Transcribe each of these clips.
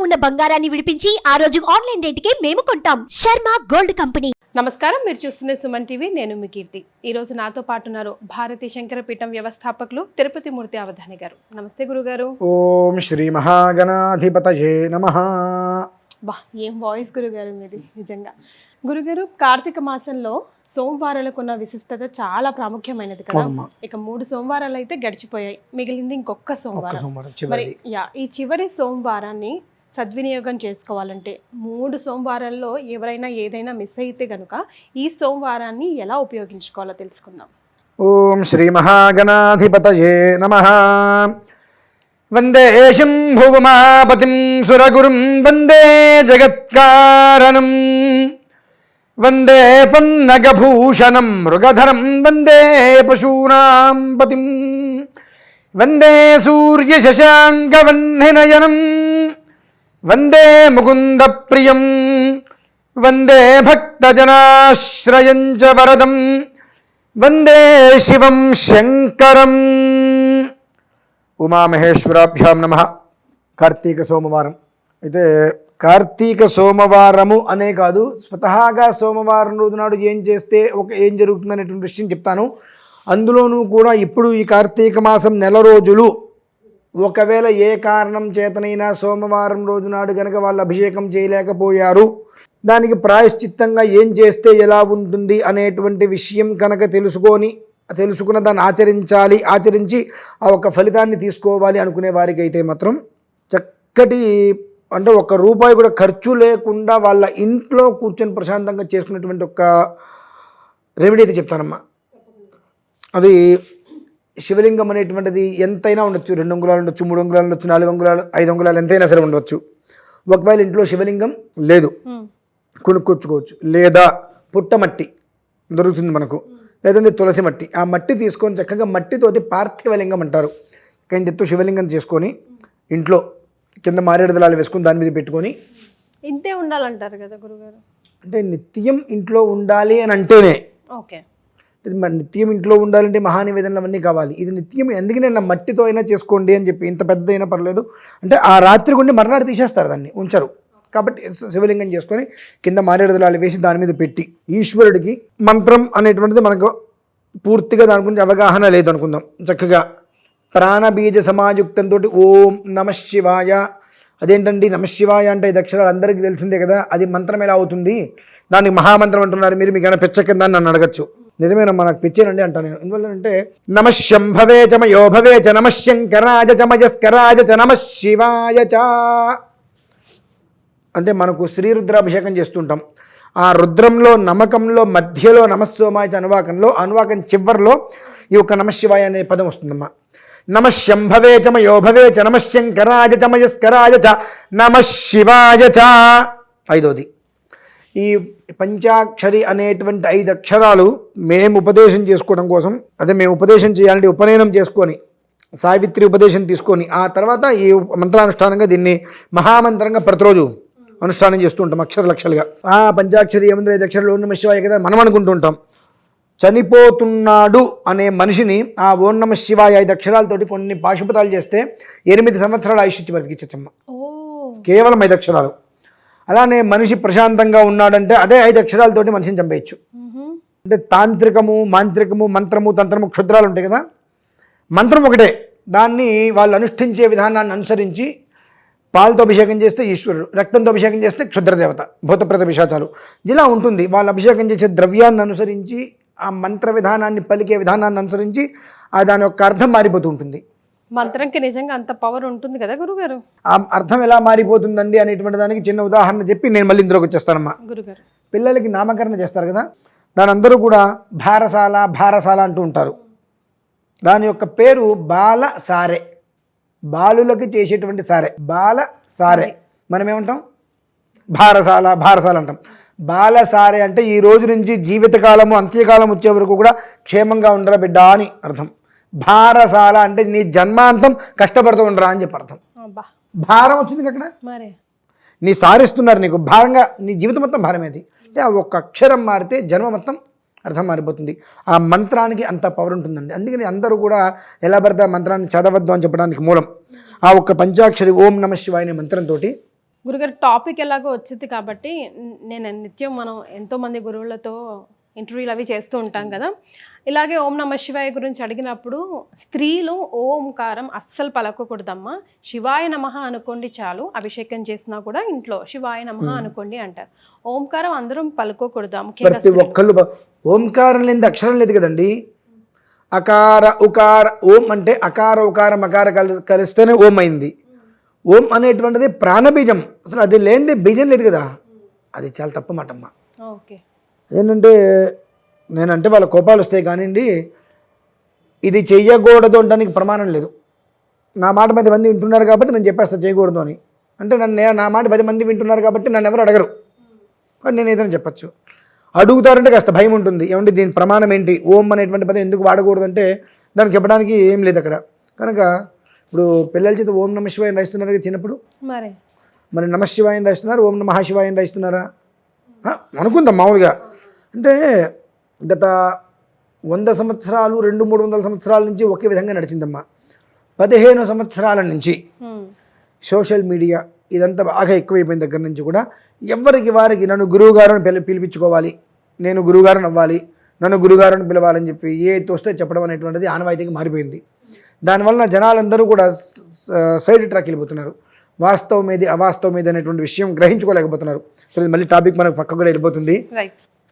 ఉన్న బంగారాన్ని విడిపించి ఆ రోజు ఆన్లైన్ రేటుకే మేము కొంటాం. Sharma gold company. నమస్కారం, మీరు చూస్తున్న సుమన్ టీవీ. నేను మీ కీర్తి. ఈ రోజు నాతో పాటు ఉన్నారు భారతీ శంకర పీఠం వ్యవస్థాపకులు తిరుపతి మూర్తి అవధాని గారు. నమస్తే గురుగారు. ఓం శ్రీ మహాగణాధిపతయే నమః. బా, ఏం వాయిస్ గురుగారు మీది. నిజంగా గురుగారు, కార్తీక మాసంలో సోమవారాలకు ఉన్న విశిష్టత చాలా ప్రాముఖ్యమైనది కదా. ఇక 3 సోమవారాలు అయితే గడిచిపోయాయి, మిగిలింది ఇంకొక సోమవారం. మరి ఈ చివరి సోమవారాన్ని సద్వినియోగం చేసుకోవాలంటే 3 సోమవారాల్లో ఎవరైనా ఏదైనా మిస్ అయితే గనుక ఈ సోమవారాన్ని ఎలా ఉపయోగించుకోవాలో తెలుసుకుందాం. ఓం శ్రీ మహాగణాధిపతయే నమః. వందే శంభుమాపతిం సురగురుం వందే జగత్కారణం వందే పన్నగభూషణం మృగధరం వందే పశూనాం పతిం వందే సూర్యశశాంకవహ్నినయనం వందే ముకుంద ప్రియం వందే భక్తజనాశ్రయం చ వరదం వందే శివం శంకరం. ఉమామహేశ్వరాభ్యాం నమః. కార్తీక సోమవారం అయితే కార్తీక సోమవారము అనే కాదు, స్వతహాగా సోమవారం రోజు నాడు ఏం చేస్తే ఏం జరుగుతుంది అనేటువంటి విషయం చెప్తాను. అందులోనూ కూడా ఇప్పుడు ఈ కార్తీక మాసం నెల రోజులు ఒకవేళ ఏ కారణం చేతనైనా సోమవారం రోజు నాడు కనుక వాళ్ళు అభిషేకం చేయలేకపోయారు, దానికి ప్రాయశ్చిత్తంగా ఏం చేస్తే ఎలా ఉంటుంది అనేటువంటి విషయం కనుక తెలుసుకున్న దాన్ని ఆచరించి ఆ ఒక ఫలితాన్ని తీసుకోవాలి అనుకునే వారికి అయితే మాత్రం చక్కటి అంటే ₹1 కూడా ఖర్చు లేకుండా వాళ్ళ ఇంట్లో కూర్చొని ప్రశాంతంగా చేసుకునేటువంటి ఒక రెమెడీ అయితే చెప్తానమ్మా. అది శివలింగం అనేటువంటిది ఎంతైనా ఉండొచ్చు. 2 అంగుళాలు ఉండొచ్చు, 3 అంగుళాలు ఉండొచ్చు, 4 అంగుళాలు, 5 అంగుళాలు ఎంతైనా సరే ఉండవచ్చు. ఒకవేళ ఇంట్లో శివలింగం లేదు, కొనుక్కొచ్చుకోవచ్చు. లేదా పుట్టమట్టి దొరుకుతుంది మనకు, లేదంటే తులసి మట్టి. ఆ మట్టి తీసుకొని చక్కగా మట్టితోటి పార్థివలింగం అంటారు. కానీ శివలింగం చేసుకొని ఇంట్లో కింద మారేడుదలాలు వేసుకొని దాని మీద పెట్టుకొని ఇంతే ఉండాలంటారు కదా గురుగారు. అంటే నిత్యం ఇంట్లో ఉండాలి అని అంటేనే ఓకే. నిత్యం ఇంట్లో ఉండాలంటే మహానివేదనలు అవన్నీ కావాలి. ఇది నిత్యం ఎందుకనే నా మట్టితో అయినా చేసుకోండి అని చెప్పి, ఇంత పెద్దదైనా పర్లేదు అంటే ఆ రాత్రి ఉండి మర్నాడు తీసేస్తారు, దాన్ని ఉంచరు. కాబట్టి శివలింగం చేసుకొని కింద మారేడుదలాలు వేసి దాని మీద పెట్టి ఈశ్వరుడికి మంత్రం అనేటువంటిది మనకు పూర్తిగా దాని గురించి అవగాహన లేదు అనుకుందాం. చక్కగా ప్రాణబీజ సమాయుక్తంతో ఓం నమశివాయ. అదేంటండి నమశివాయ అంటే 5 అక్షరాలు అందరికీ తెలిసిందే కదా, అది మంత్రం ఎలా అవుతుంది, దానికి మహామంత్రం అంటున్నారు మీరు, మీకు ఏమైనా పిచ్చ కింద నన్ను అడగచ్చు. నిజమేనమ్మా, నాకు పిచ్చేనండి అంటాను నేను. ఎందువల్లంటే నమశంభవే చ మయోభవే చ నమశంకరాజ చ మయస్కరాజ చ నమశివాయ చ అంటే మనకు శ్రీరుద్రాభిషేకం చేస్తుంటాం. ఆ రుద్రంలో నమకంలో మధ్యలో నమస్సోమాయ అనువాకం చివరిలో ఈ యొక్క నమశివాయ అనే పదం వస్తుందమ్మా. నమశంభవే చ మయోభవే చ నమశంకరాజ చ మయస్కరాజ చ నమశివాయ చ. 5వది ఈ పంచాక్షరి అనేటువంటి 5 అక్షరాలు మేము ఉపదేశం చేసుకోవడం కోసం, అదే మేము ఉపదేశం చేయాలంటే ఉపనయనం చేసుకొని సావిత్రి ఉపదేశం తీసుకొని ఆ తర్వాత ఈ మంత్రానుష్ఠానంగా దీన్ని మహామంత్రంగా ప్రతిరోజు అనుష్ఠానం చేస్తూ ఉంటాం అక్షరాలుగా. ఆ పంచాక్షరి ఏముంది 5 అక్షరాలు ఓం నమః శివాయ కదా మనం అనుకుంటూ ఉంటాం. చనిపోతున్నాడు అనే మనిషిని ఆ ఓం నమః శివాయ 5 అక్షరాలతోటి కొన్ని పాశుపతాలు చేస్తే 8 సంవత్సరాల ఆయుష్ ఇచ్చి బతికిచ్చమ్మ. కేవలం 5 అక్షరాలు. అలానే మనిషి ప్రశాంతంగా ఉన్నాడంటే అదే 5 అక్షరాలతోటి మనిషిని చంపేయచ్చు. అంటే తాంత్రికము, మాంత్రికము, మంత్రము, తంత్రము, క్షుద్రాలు ఉంటాయి కదా, మంత్రం ఒకటే. దాన్ని వాళ్ళు అనుష్ఠించే విధానాన్ని అనుసరించి పాలతో అభిషేకం చేస్తే ఈశ్వరుడు, రక్తంతో అభిషేకం చేస్తే క్షుద్రదేవత, భూతప్రేత పిశాచాలు ఇలా ఉంటుంది. వాళ్ళు అభిషేకం చేసే ద్రవ్యాన్ని అనుసరించి, ఆ మంత్ర విధానాన్ని పలికే విధానాన్ని అనుసరించి దాని యొక్క అర్థం మారిపోతూ ఉంటుంది. మంత్రంకి నిజంగా అంత పవర్ ఉంటుంది కదా గురుగారు. ఆ అర్థం ఎలా మారిపోతుందండి అనేటువంటి దానికి చిన్న ఉదాహరణ చెప్పి నేను మళ్ళీ ఇందులోకి వచ్చేస్తానమ్మా. గురుగారు, పిల్లలకి నామకరణ చేస్తారు కదా, దాని అందరూ కూడా భారసాల అంటూ ఉంటారు. దాని యొక్క పేరు బాలసారె, బాలులకి చేసేటువంటి సారె, బాలసారె. మనం ఏమంటాం భారసాల అంటాం. బాలసారె అంటే ఈ రోజు నుంచి జీవితకాలము అంత్యకాలం వచ్చే వరకు కూడా క్షేమంగా ఉండరా బిడ్డ అని అర్థం. భారసాల అంటే నీ జన్మాంతం కష్టపడుతూ ఉండరా అని చెప్పి అర్థం. భారం వచ్చింది అక్కడ, నీ సారిస్తున్నారు నీకు భారంగా, నీ జీవితం మొత్తం భారమేది. అంటే ఆ ఒక్క అక్షరం మారితే జన్మ మొత్తం అర్థం మారిపోతుంది. ఆ మంత్రానికి అంత పవర్ ఉంటుందండి. అందుకని అందరూ కూడా ఎలా పడితే ఆ మంత్రాన్ని చదవద్దు అని చెప్పడానికి మూలం ఆ ఒక్క పంచాక్షరి ఓం నమః శివాయ అనే మంత్రంతో గురుగారు టాపిక్ ఎలాగో వచ్చింది కాబట్టి నేను నిత్యం మనం ఎంతోమంది గురువులతో ఇంటర్వ్యూలు అవి చేస్తూ ఉంటాం కదా. ఇలాగే ఓం నమ శివాయ గురించి అడిగినప్పుడు స్త్రీలు ఓంకారం అస్సలు పలకకూడదమ్మా, శివాయ నమః అనుకోండి చాలు, అభిషేకం చేసినా కూడా ఇంట్లో శివాయ నమః అనుకోండి అంటారు. ఓంకారం అందరం పలుకోకూడదా? ముఖ్యంగా ప్రతి ఒక్కళ్ళు ఓంకారం లేని అక్షరం లేదు కదండి. అకార ఉకార, ఓం అంటే అకార ఉకార మకార కలిస్తేనే ఓం అయింది. ఓం అనేటువంటిది ప్రాణబీజం, అసలు అది లేనిది బీజం లేదు కదా, అది చాలా తప్పమాటమ్మ. ఓకే, ఏంటంటే నేనంటే వాళ్ళ కోపాలు వస్తాయి కానివ్వండి, ఇది చెయ్యకూడదు అనడానికి ప్రమాణం లేదు. నా మాట 10 మంది వింటున్నారు కాబట్టి నేను చెప్పేస్తాను చేయకూడదు అని. అంటే నా మాట 10 మంది వింటున్నారు కాబట్టి నన్ను ఎవరు అడగరు, కానీ నేను ఏదైనా చెప్పచ్చు. అడుగుతారంటే కాస్త భయం ఉంటుంది, ఏమంటే దీని ప్రమాణం ఏంటి, ఓం అనేటువంటి పదం ఎందుకు వాడకూడదు అంటే దానికి చెప్పడానికి ఏం లేదు అక్కడ. కనుక ఇప్పుడు పిల్లల చేత ఓం నమ శివాయ రాయిస్తున్నారు కదా చిన్నప్పుడు, మరి నమ శివాయ రాయిస్తున్నారు, ఓం నమ శివాయ రాయిస్తున్నారా అనుకుందాం మామూలుగా. అంటే గత 100 సంవత్సరాలు 200-300 సంవత్సరాల నుంచి ఒకే విధంగా నడిచిందమ్మా. 15 సంవత్సరాల నుంచి సోషల్ మీడియా ఇదంతా బాగా ఎక్కువైపోయిన దగ్గర నుంచి కూడా ఎవరికి వారికి నన్ను గురువుగారు పిలిపించుకోవాలి, నేను గురువుగారు అవ్వాలి, నన్ను గురువుగారుని పిలవాలని చెప్పి ఏ తోస్తే చెప్పడం అనేటువంటిది ఆనవాయితీగా మారిపోయింది. దానివల్ల జనాలందరూ కూడా సైడ్ ట్రాక్ వెళ్ళిపోతున్నారు, వాస్తవం ఏది అవాస్తవం ఏది అనేటువంటి విషయం గ్రహించుకోలేకపోతున్నారు. సరే మళ్ళీ టాపిక్ మనకు పక్క కూడా వెళ్ళిపోతుంది.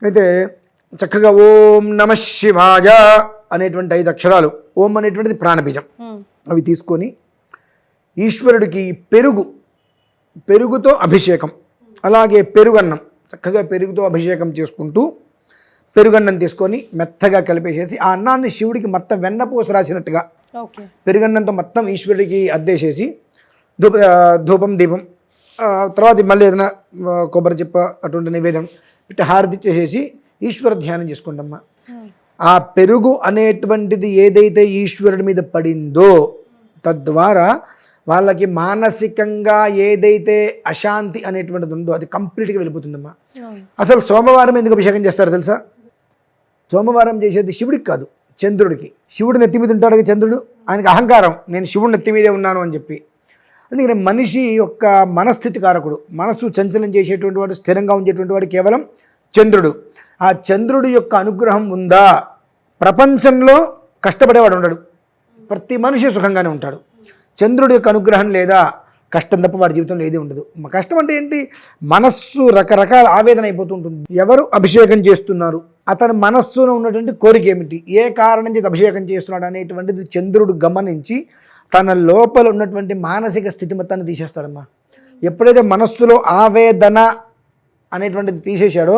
అయితే చక్కగా ఓం నమ శివాయ అనేటువంటి 5 అక్షరాలు, ఓం అనేటువంటిది ప్రాణబీజం, అవి తీసుకొని ఈశ్వరుడికి పెరుగుతో అభిషేకం, అలాగే పెరుగన్నం, చక్కగా పెరుగుతో అభిషేకం చేసుకుంటూ పెరుగన్నం తీసుకొని మెత్తగా కలిపేసేసి ఆ అన్నాన్ని శివుడికి మొత్తం వెన్నపూస రాసినట్టుగా పెరుగన్నంతో మొత్తం ఈశ్వరుడికి అద్దేసేసి ధూపం దీపం తర్వాత మళ్ళీ ఏదైనా కొబ్బరి చిప్ప అటువంటి నివేదనం ఇట్లా హారతి చేసేసి ఈశ్వర ధ్యానం చేసుకుంటామ్మా. ఆ పెరుగు అనేటువంటిది ఏదైతే ఈశ్వరుడి మీద పడిందో తద్వారా వాళ్ళకి మానసికంగా ఏదైతే అశాంతి అనేటువంటిది ఉందో అది కంప్లీట్గా వెళ్ళిపోతుందమ్మా. అసలు సోమవారం ఎందుకు అభిషేకం చేస్తారో తెలుసా? సోమవారం చేసేది శివుడికి కాదు, చంద్రుడికి. శివుడు నెత్తి మీద ఉంటాడు చంద్రుడు, ఆయనకి అహంకారం, నేను శివుడు నెత్తి మీదే ఉన్నాను అని చెప్పి. అందుకని మనిషి యొక్క మనస్థితి కారకుడు, మనస్సు చంచలం చేసేటువంటి వాడు, స్థిరంగా ఉంచేటువంటి వాడు కేవలం చంద్రుడు. ఆ చంద్రుడి యొక్క అనుగ్రహం ఉందా, ప్రపంచంలో కష్టపడేవాడు ఉండడు, ప్రతి మనిషి సుఖంగానే ఉంటాడు. చంద్రుడి యొక్క అనుగ్రహం లేదా, కష్టం తప్ప వాడి జీవితంలో ఏది ఉండదు. కష్టం అంటే ఏంటి, మనస్సు రకరకాల ఆవేదన అయిపోతూ ఉంటుంది. ఎవరు అభిషేకం చేస్తున్నారు, అతని మనస్సులో ఉన్నటువంటి కోరిక ఏమిటి, ఏ కారణం చేత అభిషేకం చేస్తున్నాడు అనేటువంటిది చంద్రుడు గమనించి తన లోపల ఉన్నటువంటి మానసిక స్థితి మొత్తాన్ని తీసేస్తాడమ్మా. ఎప్పుడైతే మనస్సులో ఆవేదన అనేటువంటిది తీసేశాడో,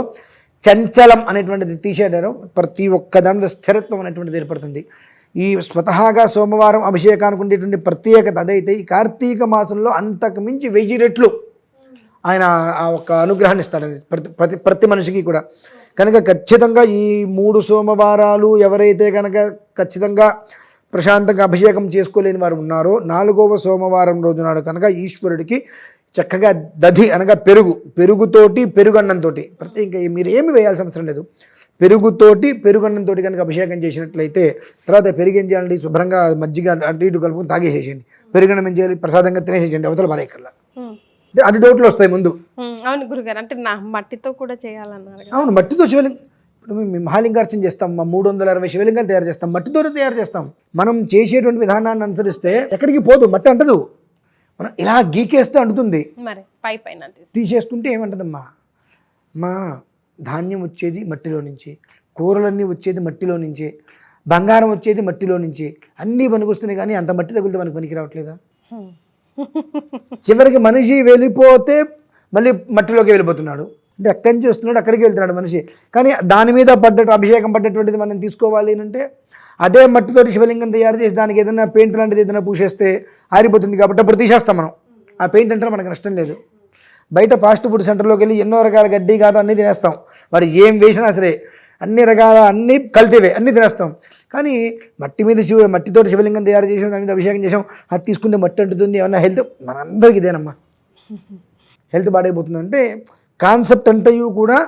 చంచలం అనేటువంటిది తీసేశాడో, ప్రతి ఒక్క దానిలో స్థిరత్వం అనేటువంటిది ఏర్పడుతుంది. ఈ స్వతహాగా సోమవారం అభిషేకానికి ఉండేటువంటి ప్రత్యేకత అదైతే ఈ కార్తీక మాసంలో అంతకు మించి 1000 రెట్లు ఆయన ఆ ఒక్క అనుగ్రహాన్ని ఇస్తాడని ప్రతి మనిషికి కూడా. కనుక ఖచ్చితంగా ఈ 3 సోమవారాలు ఎవరైతే కనుక ఖచ్చితంగా ప్రశాంతంగా అభిషేకం చేసుకోలేని వారు ఉన్నారో, 4వ సోమవారం రోజు నాడు కనుక ఈశ్వరుడికి చక్కగా దధి అనగా పెరుగుతోటి పెరుగన్నంతో ఇంకా మీరు ఏమి వేయాల్సిన అవసరం లేదు, పెరుగన్నంతో కనుక అభిషేకం చేసినట్లయితే తర్వాత పెరుగు ఏం చేయాలండి, శుభ్రంగా మజ్జిగ అటు ఇటు కలుపుకొని తాగేసేయండి, పెరుగన్నం ఏం చేయాలి ప్రసాదంగా తినేసేయండి, అవతల పారేయక్కర్లా. అంటే అటు డౌట్లు వస్తాయి ముందు. అవును గురుగారు, అంటే మట్టితో కూడా చేయాలన్నారు. అవును, మట్టితో శివలింగం, ఇప్పుడు మేము మహాలింగార్చన చేస్తాం, 360 శివలింగాలు తయారు చేస్తాం, మట్టితోనే తయారు చేస్తాం. మనం చేసేటువంటి విధానాన్ని అనుసరిస్తే ఎక్కడికి పోదు, మట్టి అంటదు, మనం ఇలా గీకేస్తే అంటుతుంది, మరి పై పైన తీసేస్తుంటే ఏమంటదమ్మా. మా ధాన్యం వచ్చేది మట్టిలో నుంచి, కూరలన్నీ వచ్చేది మట్టిలో నుంచే, బంగారం వచ్చేది మట్టిలో నుంచి, అన్నీ పనికొస్తున్నాయి, కానీ అంత మట్టి తగిలితే మనకు పనికి రావట్లేదా? చివరికి మనిషి వెళ్ళిపోతే మళ్ళీ మట్టిలోకి వెళ్ళిపోతున్నాడు. అంటే ఎక్కడి నుంచి వస్తున్నాడు అక్కడికి వెళ్తున్నాడు మనిషి. కానీ దాని మీద అభిషేకం పడ్డటువంటిది మనం తీసుకోవాలి అంటే అదే మట్టితోటి శివలింగం తయారు చేసి దానికి ఏదైనా పెయింట్ లాంటిది ఏదైనా పూసేస్తే ఆరిపోతుంది, కాబట్టి అప్పుడు తీసేస్తాం మనం. ఆ పెయింట్ అంటే మనకు నష్టం లేదు. బయట ఫాస్ట్ ఫుడ్ సెంటర్లోకి వెళ్ళి ఎన్నో రకాల గడ్డి కాదు అన్నీ తినేస్తాం, మరి ఏం వేసినా సరే అన్ని రకాల అన్నీ కల్తీవే అన్నీ తినేస్తాం. కానీ మట్టితోటి శివలింగం తయారు చేసాం, దాని మీద అభిషేకం చేసాం, అది తీసుకుంటే మట్టి అంటుతుంది, ఏమన్నా హెల్త్ మనందరికీ ఇదేనమ్మా, హెల్త్ పాడైపోతుంది. అంటే కాన్సెప్ట్ అంతయు కూడా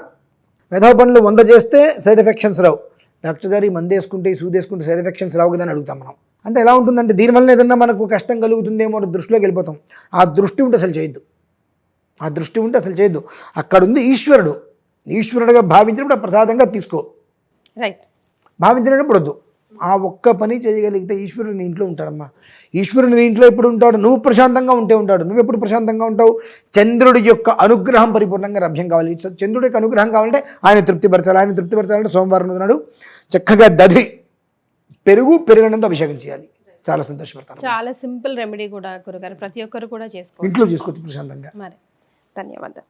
మెధా పనులు 100 చేస్తే సైడ్ ఎఫెక్షన్స్ రావు. డాక్టర్ గారు ఈ మందు వేసుకుంటే ఈ సూది వేసుకుంటే సైడ్ ఎఫెక్షన్స్ రావు కదా అని అడుగుతాం మనం. అంటే ఎలా ఉంటుందంటే దీనివల్ల ఏదన్నా మనకు కష్టం కలుగుతుందేమో దృష్టిలోకి వెళ్ళిపోతాం. ఆ దృష్టి ఉంటే అసలు చేయొద్దు. ఆ దృష్టి ఉంటే అసలు చేయొద్దు. అక్కడ ఉంది ఈశ్వరుడు, ఈశ్వరుడుగా భావించినప్పుడు ఆ ప్రసాదంగా తీసుకో, రైట్. భావించినప్పుడు వద్దు. ఆ ఒక్క పని చేయగలిగితే ఈశ్వరుడు నీ ఇంట్లో ఉంటాడమ్మా. ఈశ్వరుడు నీ ఇంట్లో ఎప్పుడు ఉంటాడు? నువ్వు ప్రశాంతంగా ఉంటే ఉంటాడు. నువ్వు ఎప్పుడు ప్రశాంతంగా ఉంటావు? చంద్రుడి యొక్క అనుగ్రహం పరిపూర్ణంగా లభ్యం కావాలి. చంద్రుడి యొక్క అనుగ్రహం కావాలంటే ఆయన తృప్తిపరచాలి. ఆయన తృప్తిపరచాలంటే సోమవారం నాడు చక్కగా దధి పెరుగనంతో అభిషేకం చేయాలి. చాలా సంతోషపడతాను. చాలా సింపుల్ రెమెడీ కూడా గురుగారు, ప్రతి ఒక్కరు కూడా చేసుకోవచ్చు, ఇంట్లో చేసుకోవచ్చు ప్రశాంతంగా. మరి ధన్యవాదాలు.